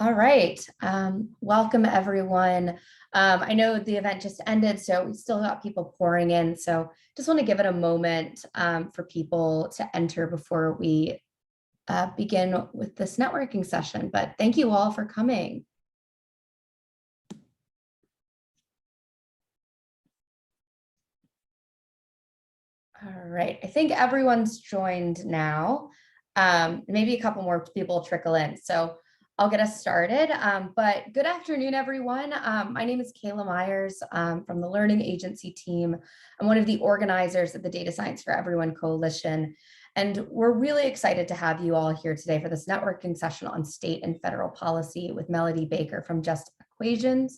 All right. Welcome, everyone. I know the event just ended, so we still got people pouring in. So just want to give it a moment for people to enter before we begin with this networking session. But thank you all for coming. All right. I think everyone's joined now. Maybe a couple more people trickle in. So I'll get us started. But good afternoon, everyone. My name is Kayla Myers from the Learning Agency team. I'm one of the organizers of the Data Science for Everyone Coalition. And we're really excited to have you all here today for this networking session on state and federal policy with Melodie Baker from JustEquations.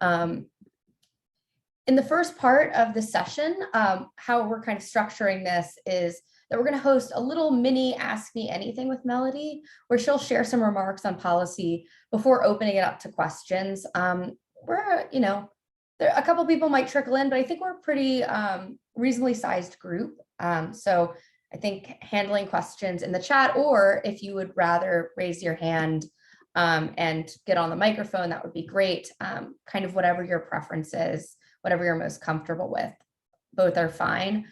In the first part of the session, how we're kind of structuring this is that we're going to host a little mini Ask Me Anything with Melodie, where she'll share some remarks on policy before opening it up to questions. We're, a couple people might trickle in, but I think we're a pretty reasonably sized group. So I think handling questions in the chat, or if you would rather raise your hand and get on the microphone, that would be great. Kind of whatever your preference is, whatever you're most comfortable with, both are fine.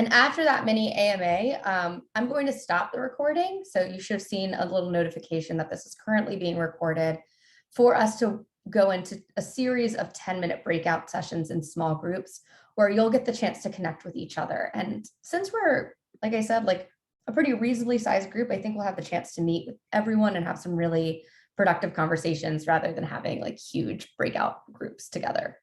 And after that mini AMA, I'm going to stop the recording. So you should have seen a little notification that this is currently being recorded for us to go into a series of 10-minute breakout sessions in small groups where you'll get the chance to connect with each other. And since we're, like I said, like a pretty reasonably sized group, I think we'll have the chance to meet with everyone and have some really productive conversations rather than having like huge breakout groups together.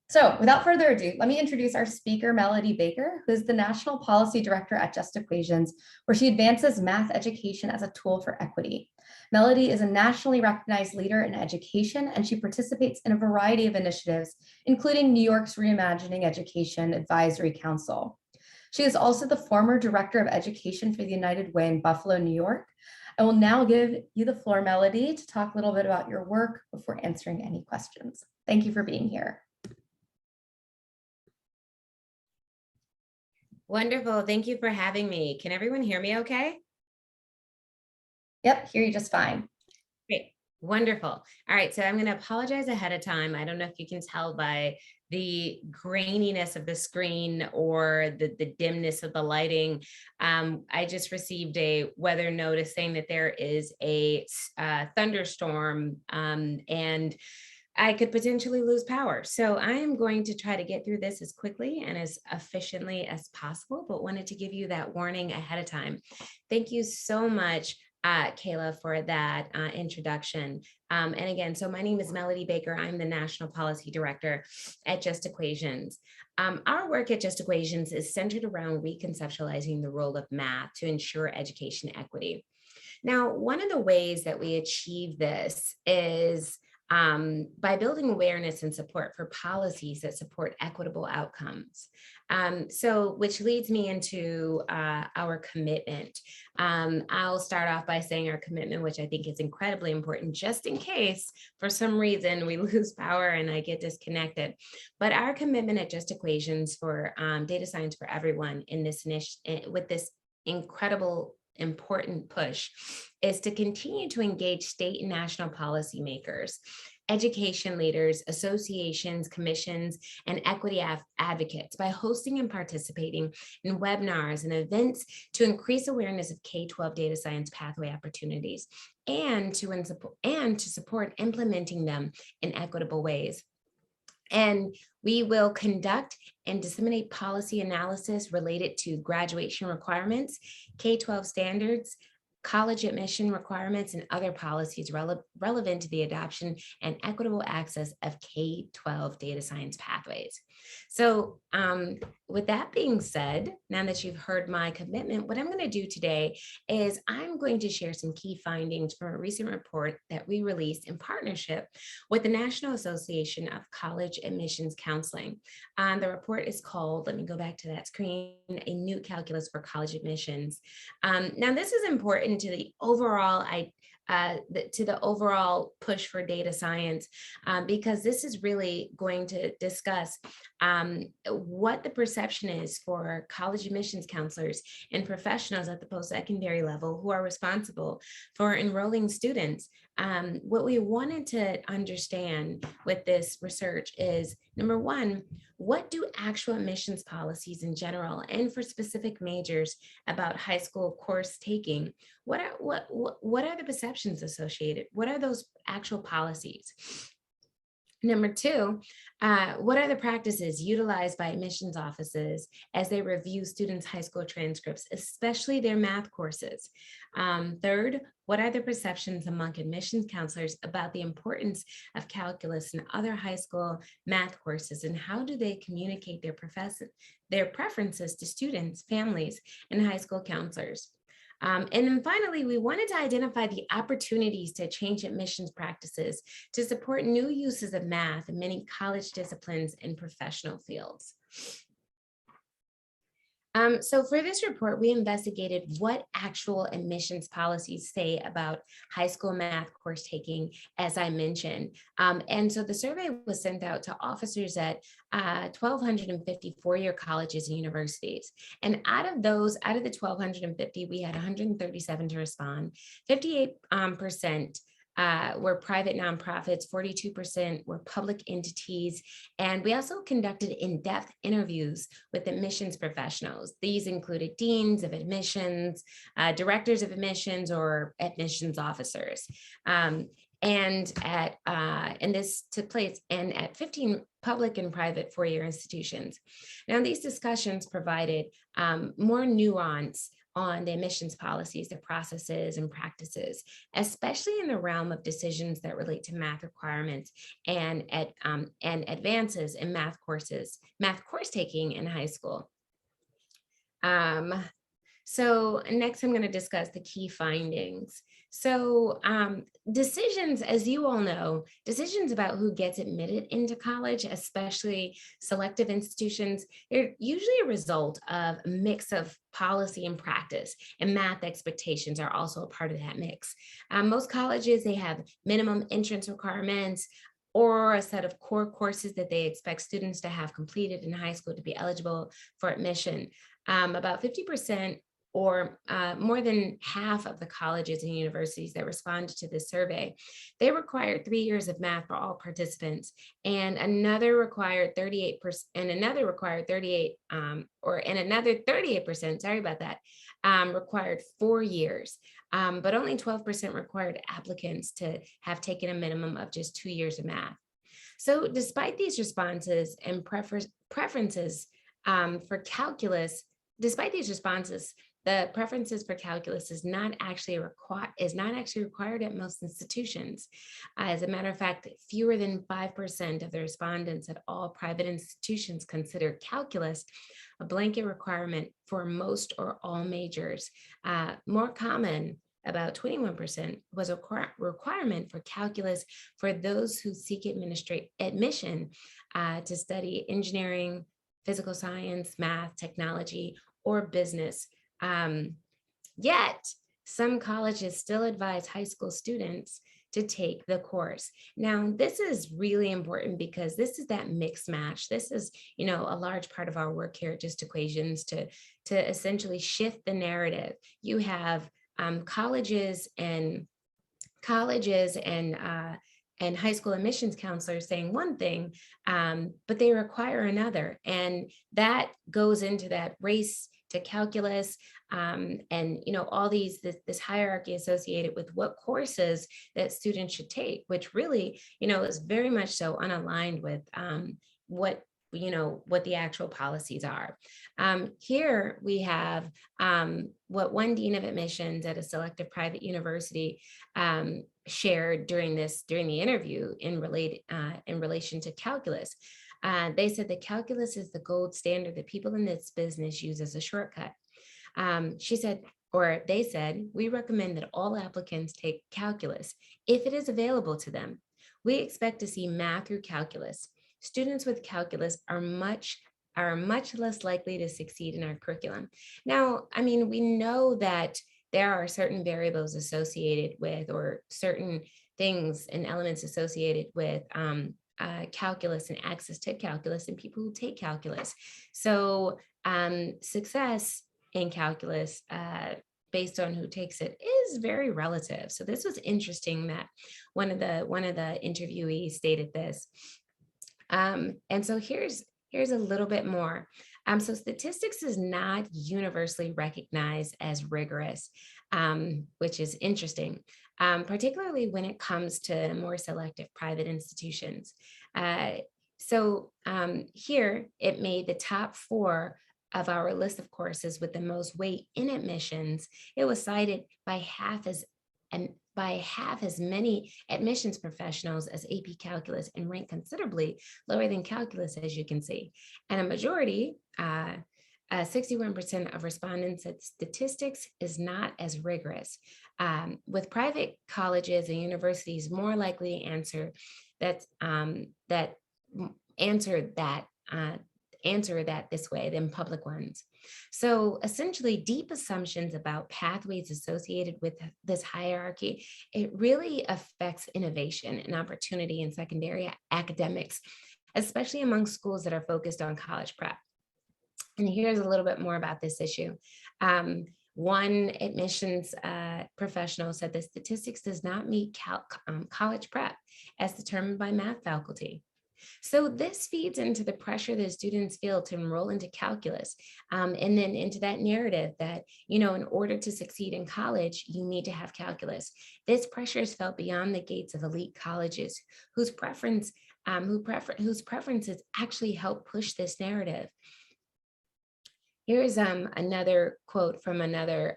So without further ado, let me introduce our speaker, Melodie Baker, who is the National Policy Director at JustEquations, where she advances math education as a tool for equity. Melodie is a nationally recognized leader in education, and she participates in a variety of initiatives, including New York's Reimagining Education Advisory Council. She is also the former Director of Education for the United Way in Buffalo, New York. I will now give you the floor, Melodie, to talk a little bit about your work before answering any questions. Thank you for being here. Wonderful. Thank you for having me. Can everyone hear me okay? Yep, hear you just fine. Great. Wonderful. All right. So I'm going to apologize ahead of time. I don't know if you can tell by the graininess of the screen or the dimness of the lighting. I just received a weather notice saying that there is a thunderstorm and I could potentially lose power. So I am going to try to get through this as quickly and as efficiently as possible, but wanted to give you that warning ahead of time. Thank you so much, Kayla, for that introduction. And again, so my name is Melodie Baker. I'm the National Policy Director at JustEquations. Our work at JustEquations is centered around reconceptualizing the role of math to ensure education equity. Now, one of the ways that we achieve this is by building awareness and support for policies that support equitable outcomes. Which leads me into our commitment. I'll start off by saying our commitment, which I think is incredibly important, just in case for some reason we lose power and I get disconnected. But our commitment at JustEquations for data science for everyone in this with this incredible important push is to continue to engage state and national policymakers, education leaders, associations, commissions, and equity advocates by hosting and participating in webinars and events to increase awareness of K-12 data science pathway opportunities and to support implementing them in equitable ways. And we will conduct and disseminate policy analysis related to graduation requirements, K-12 standards, college admission requirements, and other policies relevant to the adoption and equitable access of K-12 data science pathways. So with that being said, now that you've heard my commitment, what I'm going to do today is I'm going to share some key findings from a recent report that we released in partnership with the National Association of College Admissions Counseling. The report is called, let me go back to that screen, A New Calculus for College Admissions. Now, this is important important to the overall to the overall push for data science, because this is really going to discuss what the perception is for college admissions counselors and professionals at the post-secondary level who are responsible for enrolling students. What we wanted to understand with this research is, number one, what do actual admissions policies in general and for specific majors about high school course taking, what are the perceptions associated? What are those actual policies? Number two, what are the practices utilized by admissions offices as they review students' high school transcripts, especially their math courses? Third, what are the perceptions among admissions counselors about the importance of calculus and other high school math courses, and how do they communicate their preferences to students, families, and high school counselors? And then finally, we wanted to identify the opportunities to change admissions practices to support new uses of math in many college disciplines and professional fields. So for this report, we investigated what actual admissions policies say about high school math course taking, as I mentioned. And so the survey was sent out to officers at 1,250 four-year colleges and universities. And out of the 1,250, we had 137 to respond. 58% were private nonprofits, 42% were public entities, and we also conducted in-depth interviews with admissions professionals. These included deans of admissions, directors of admissions, or admissions officers. And this took place at 15 public and private four-year institutions. Now, these discussions provided more nuance on the admissions policies, the processes and practices, especially in the realm of decisions that relate to math requirements and advances in math course taking in high school. So next I'm going to discuss the key findings. So decisions, as you all know, decisions about who gets admitted into college, especially selective institutions, they're usually a result of a mix of policy and practice, and math expectations are also a part of that mix. Most colleges, they have minimum entrance requirements or a set of core courses that they expect students to have completed in high school to be eligible for admission. About 50% or more than half of the colleges and universities that responded to this survey, they required 3 years of math for all participants, and another required 38%, and another 38%, sorry about that, required 4 years. But only 12% required applicants to have taken a minimum of just 2 years of math. So despite these responses and preferences for calculus, despite these responses, the preferences for calculus is not actually required at most institutions. As a matter of fact, fewer than 5% of the respondents at all private institutions consider calculus a blanket requirement for most or all majors. More common, about 21%, was a requirement for calculus for those who seek admission to study engineering, physical science, math, technology, or business. Yet, some colleges still advise high school students to take the course. Now, this is really important because this is that mix match. This is, a large part of our work here at JustEquations to essentially shift the narrative. You have colleges and high school admissions counselors saying one thing, but they require another. And that goes into that race to calculus and, all this hierarchy associated with what courses that students should take, which really, is very much so unaligned with what the actual policies are. Here we have what one dean of admissions at a selective private university shared during the interview in relation to calculus. They said that calculus is the gold standard that people in this business use as a shortcut. They said, we recommend that all applicants take calculus if it is available to them. We expect to see math through calculus. Students with calculus are much less likely to succeed in our curriculum. Now, we know that there are certain variables associated with, or certain things and elements associated with calculus and access to calculus and people who take calculus. So success in calculus based on who takes it is very relative. So this was interesting that one of the interviewees stated this. And so here's a little bit more. So statistics is not universally recognized as rigorous, which is interesting, particularly when it comes to more selective private institutions. Here it made the top 4 of our list of courses with the most weight in admissions. It was cited by half as many admissions professionals as AP Calculus, and ranked considerably lower than calculus, as you can see. And a majority, 61% of respondents said statistics is not as rigorous, with private colleges and universities more likely to answer that this way than public ones. So essentially, deep assumptions about pathways associated with this hierarchy, it really affects innovation and opportunity in secondary academics, especially among schools that are focused on college prep. And here's a little bit more about this issue. One admissions professional said that statistics does not meet college prep as determined by math faculty. So this feeds into the pressure that students feel to enroll into calculus, and then into that narrative that, in order to succeed in college, you need to have calculus. This pressure is felt beyond the gates of elite colleges whose preferences actually help push this narrative. Here's another quote from another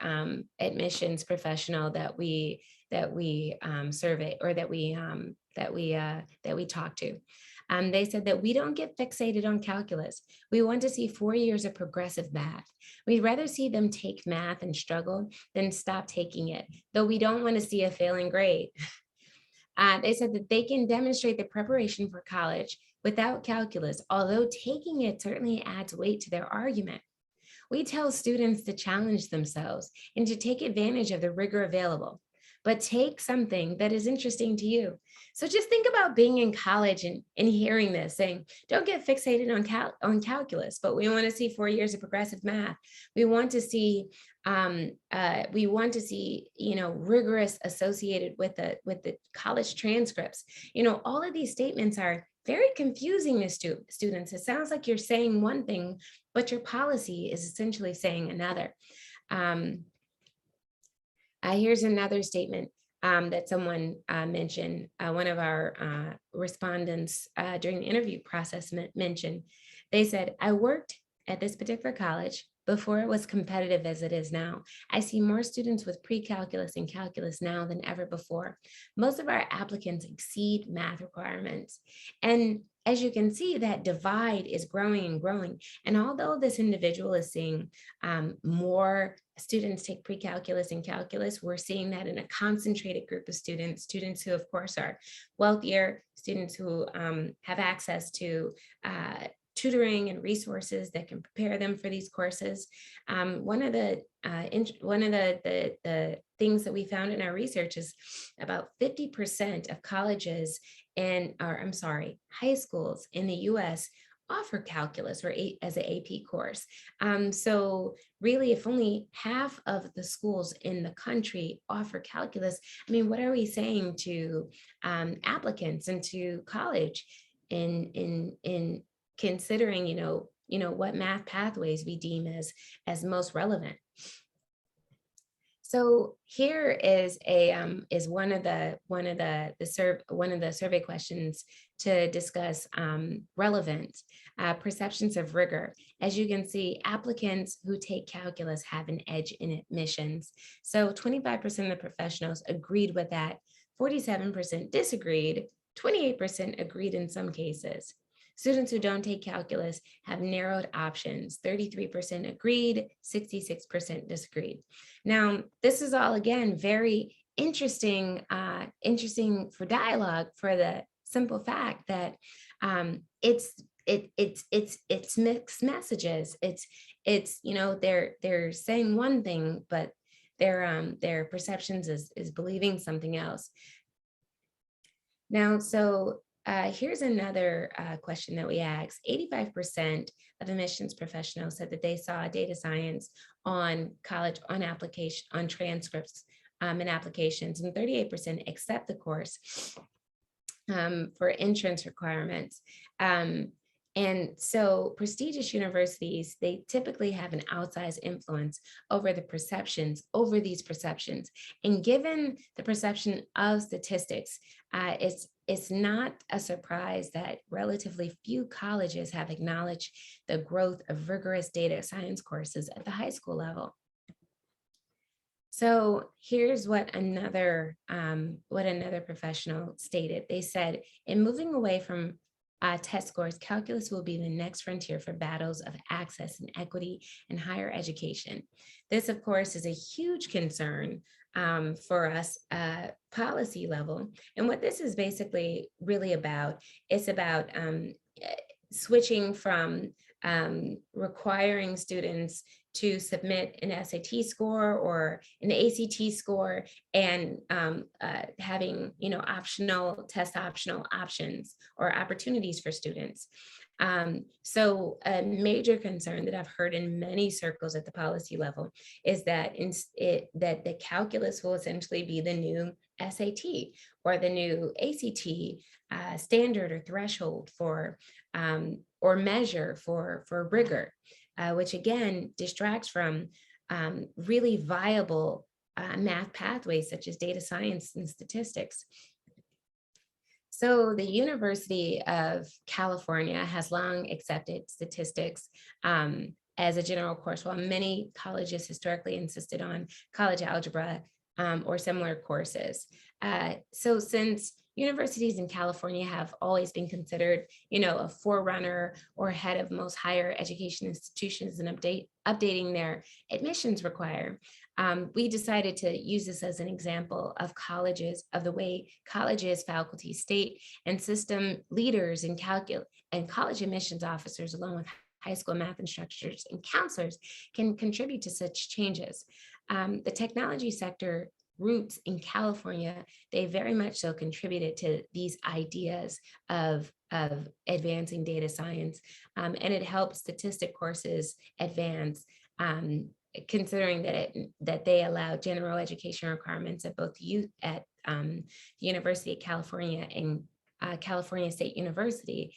admissions professional that we surveyed, or that we talked to. They said that we don't get fixated on calculus. We want to see 4 years of progressive math. We'd rather see them take math and struggle than stop taking it, though we don't want to see a failing grade. They said that they can demonstrate the preparation for college without calculus, although taking it certainly adds weight to their argument. We tell students to challenge themselves and to take advantage of the rigor available, but take something that is interesting to you. So just think about being in college and hearing this, saying, don't get fixated on calculus, but we want to see 4 years of progressive math. We want to see rigorous associated with the college transcripts. All of these statements are very confusing to students. It sounds like you're saying one thing, but your policy is essentially saying another. Here's another statement that someone mentioned. One of our respondents during the interview process mentioned. They said, I worked at this particular college before it was competitive as it is now. I see more students with pre-calculus and calculus now than ever before. Most of our applicants exceed math requirements. And as you can see, that divide is growing and growing. And although this individual is seeing more students take pre-calculus and calculus, we're seeing that in a concentrated group of students who, of course, are wealthier, students who have access to tutoring and resources that can prepare them for these courses. One of the things that we found in our research is about 50% of colleges high schools in the US offer calculus as an AP course. So really, if only half of the schools in the country offer calculus, what are we saying to applicants and to college in considering, what math pathways we deem as most relevant? So here is one of the survey questions to discuss relevance, perceptions of rigor. As you can see, applicants who take calculus have an edge in admissions. So 25% of the professionals agreed with that, 47% disagreed, 28% agreed in some cases. Students who don't take calculus have narrowed options. 33% agreed, 66% disagreed. Now, this is all, again, very interesting for dialogue, for the simple fact that it's mixed messages. It's they're saying one thing, but their perceptions is believing something else. Now, so here's another question that we asked. 85% of admissions professionals said that they saw data science on college, on application, on transcripts and applications, and 38% accept the course for entrance requirements. And so prestigious universities, they typically have an outsized influence over these perceptions. And given the perception of statistics, it's not a surprise that relatively few colleges have acknowledged the growth of rigorous data science courses at the high school level. So here's what another professional stated. They said, in moving away from test scores, calculus will be the next frontier for battles of access and equity in higher education. This, of course, is a huge concern for us policy level. And what this is basically really about, it's about switching from requiring students to submit an SAT score or an ACT score and having, optional options or opportunities for students. So a major concern that I've heard in many circles at the policy level is that that the calculus will essentially be the new SAT or the new ACT standard or threshold for or measure for rigor, which again distracts from really viable math pathways such as data science and statistics. So the University of California has long accepted statistics as a general course, while many colleges historically insisted on college algebra or similar courses. So since universities in California have always been considered, a forerunner or ahead of most higher education institutions in updating their admissions requirements, we decided to use this as an example of the way colleges, faculty, state, and system leaders and college admissions officers, along with high school math instructors and counselors, can contribute to such changes. The technology sector roots in California, they very much so contributed to these ideas of advancing data science, and it helps statistic courses advance, considering that they allow general education requirements at both the University of California and California State University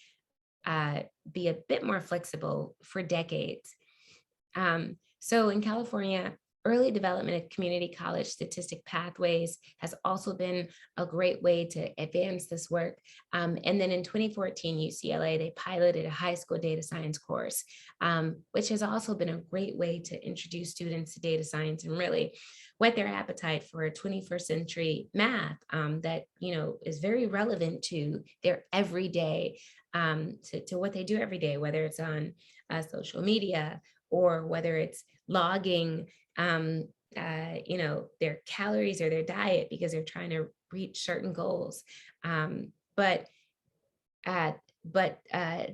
be a bit more flexible for decades. So in California, early development of community college statistic pathways has also been a great way to advance this work. And then in 2014, UCLA, they piloted a high school data science course, which has also been a great way to introduce students to data science and really whet their appetite for 21st century math that, is very relevant to their everyday, to what they do every day, whether it's on social media or whether it's logging their calories or their diet because they're trying to reach certain goals. But the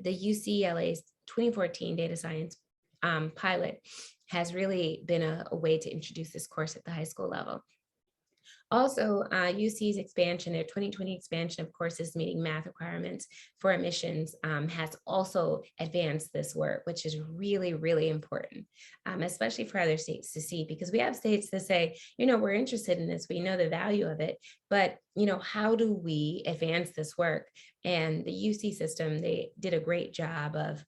UCLA's 2014 data science pilot has really been a way to introduce this course at the high school level. Also, UC's expansion, their 2020 expansion of courses meeting math requirements for admissions has also advanced this work, which is really, really important, especially for other states to see, because we have states that say, we're interested in this, we know the value of it, but, how do we advance this work? And the UC system, they did a great job of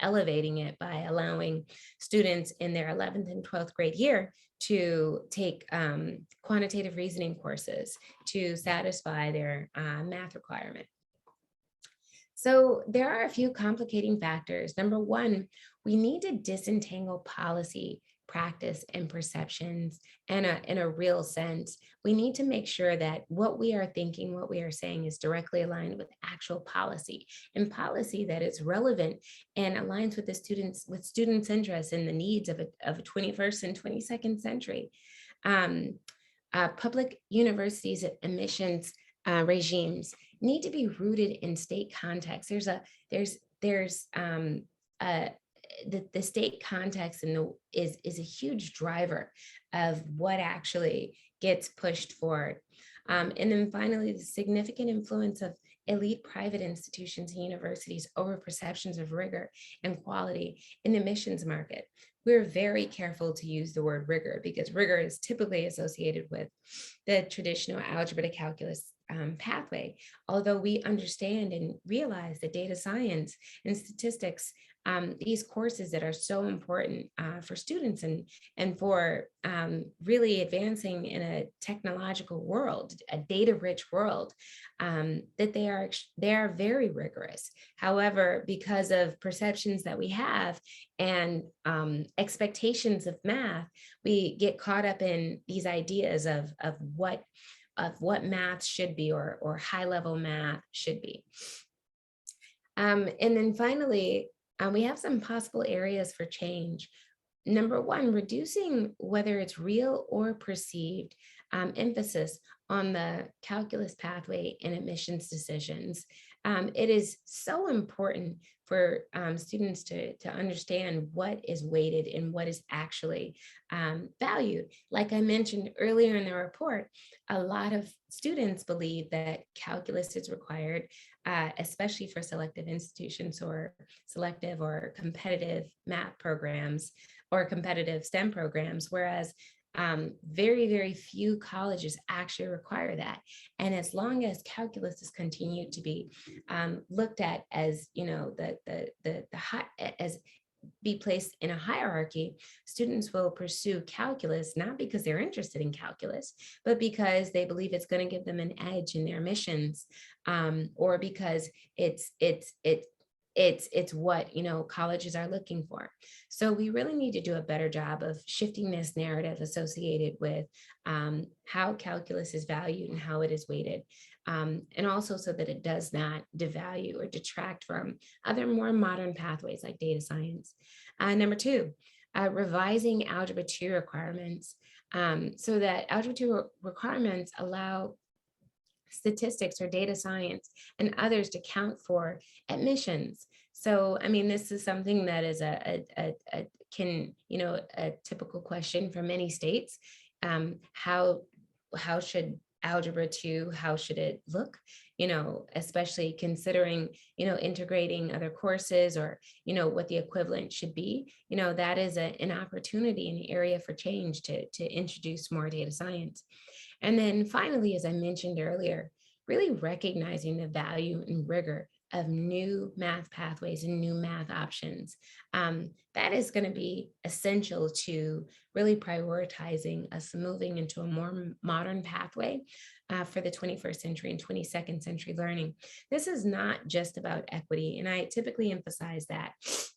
elevating it by allowing students in their 11th and 12th grade year to take quantitative reasoning courses to satisfy their math requirement. So there are a few complicating factors. Number one, we need to disentangle policy, practice, and perceptions in a real sense. We need to make sure that what we are thinking, what we are saying is directly aligned with actual policy, and policy that is relevant and aligns with students' interests and the needs of a 21st and 22nd century. Public universities' admissions regimes need to be rooted in state context. the state context is a huge driver of what actually gets pushed forward. And then finally, the significant influence of elite private institutions and universities over perceptions of rigor and quality in the admissions market. We're very careful to use the word rigor because rigor is typically associated with the traditional algebra to calculus pathway. Although we understand and realize that data science and statistics, these courses that are so important for students and for really advancing in a technological world, a data-rich world, that they are very rigorous. However, because of perceptions that we have and expectations of math, we get caught up in these ideas of what math should be or high-level math should be. And then finally, we have some possible areas for change. Number one, reducing whether it's real or perceived emphasis on the calculus pathway in admissions decisions. It is so important for students to understand what is weighted and what is actually valued. Like I mentioned earlier in the report, a lot of students believe that calculus is required, especially for selective institutions or selective or competitive math programs or competitive STEM programs, whereas very, very few colleges actually require that. And as long as calculus is continued to be looked at as, as be placed in a hierarchy, students will pursue calculus, not because they're interested in calculus, but because they believe it's going to give them an edge in their missions, or because it's what colleges are looking for. So we really need to do a better job of shifting this narrative associated with how calculus is valued and how it is weighted, and also so that it does not devalue or detract from other more modern pathways like data science. Number two, revising Algebra 2 requirements so that Algebra 2 requirements allow statistics or data science and others to count for admissions. So, I mean, this is something that is a typical question for many states. How should Algebra 2, how should it look? Especially considering, integrating other courses or, what the equivalent should be. That is an opportunity, an area for change to introduce more data science. And then finally, as I mentioned earlier, really recognizing the value and rigor of new math pathways and new math options. That is going to be essential to really prioritizing us moving into a more modern pathway for the 21st century and 22nd century learning. This is not just about equity, and I typically emphasize that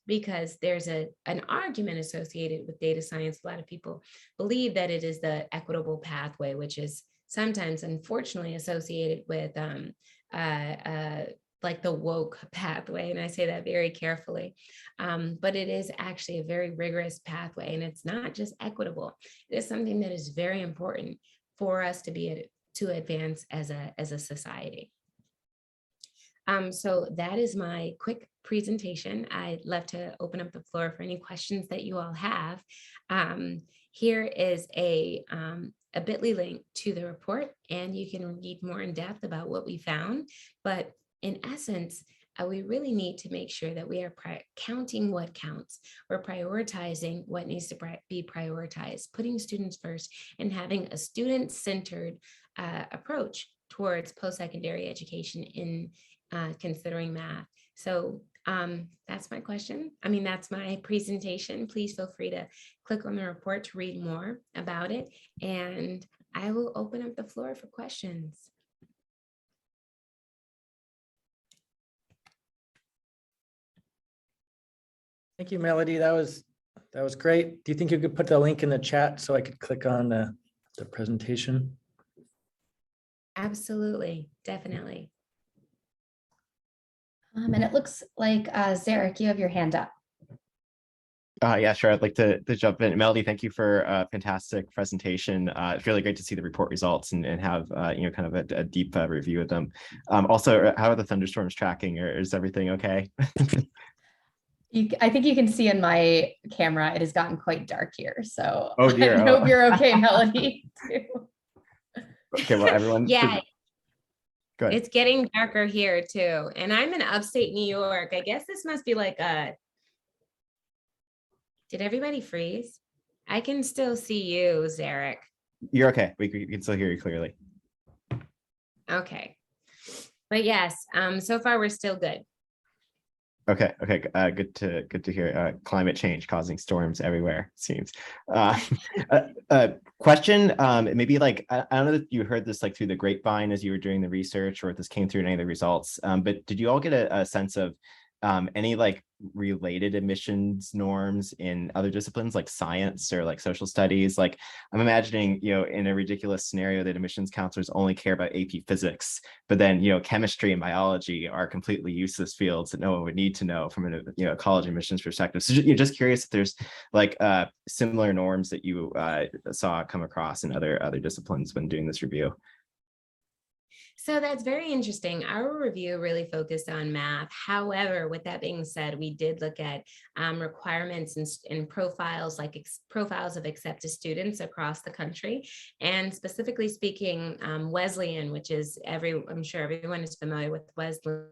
because there's an argument associated with data science. A lot of people believe that it is the equitable pathway, which is sometimes unfortunately associated with like the woke pathway. And I say that very carefully, but it is actually a very rigorous pathway, and it's not just equitable. It is something that is very important for us to advance as a society. So that is my quick presentation. I'd love to open up the floor for any questions that you all have. Here is a bit.ly link to the report, and you can read more in depth about what we found. But in essence, we really need to make sure that we are counting what counts. We're prioritizing what needs to be prioritized, putting students first, and having a student-centered approach towards post-secondary education in considering math. So that's my question. I mean, that's my presentation. Please feel free to click on the report to read more about it, and I will open up the floor for questions. Thank you, Melody. That was great. Do you think you could put the link in the chat so I could click on the presentation? Absolutely, definitely. And it looks like Zarek, you have your hand up. Yeah, sure. I'd like to jump in. Melody, thank you for a fantastic presentation. It's really great to see the report results and have kind of a deep review of them. Also, how are the thunderstorms tracking? Or is everything okay? I think you can see in my camera, it has gotten quite dark here. So Oh dear. I hope you're okay, Melody. Too. Okay, well, everyone. Yeah, Go ahead. it's getting darker here too. And I'm in upstate New York. I guess this must be like did everybody freeze? I can still see you, Zarek. You're okay. We can still hear you clearly. Okay. But yes, so far we're still good. Okay. Good to hear. Climate change causing storms everywhere, it seems. Question, maybe like, I don't know if you heard this like through the grapevine as you were doing the research, or if this came through in any of the results, but did you all get a sense of any like related admissions norms in other disciplines like science or like social studies? Like I'm imagining, in a ridiculous scenario that admissions counselors only care about AP physics, but then, chemistry and biology are completely useless fields that no one would need to know from a college admissions perspective. So you're just curious if there's like similar norms that you saw come across in other disciplines when doing this review. So that's very interesting. Our review really focused on math. However, with that being said, we did look at requirements and profiles, like profiles of accepted students across the country. And specifically speaking, Wesleyan, which is I'm sure everyone is familiar with Wesleyan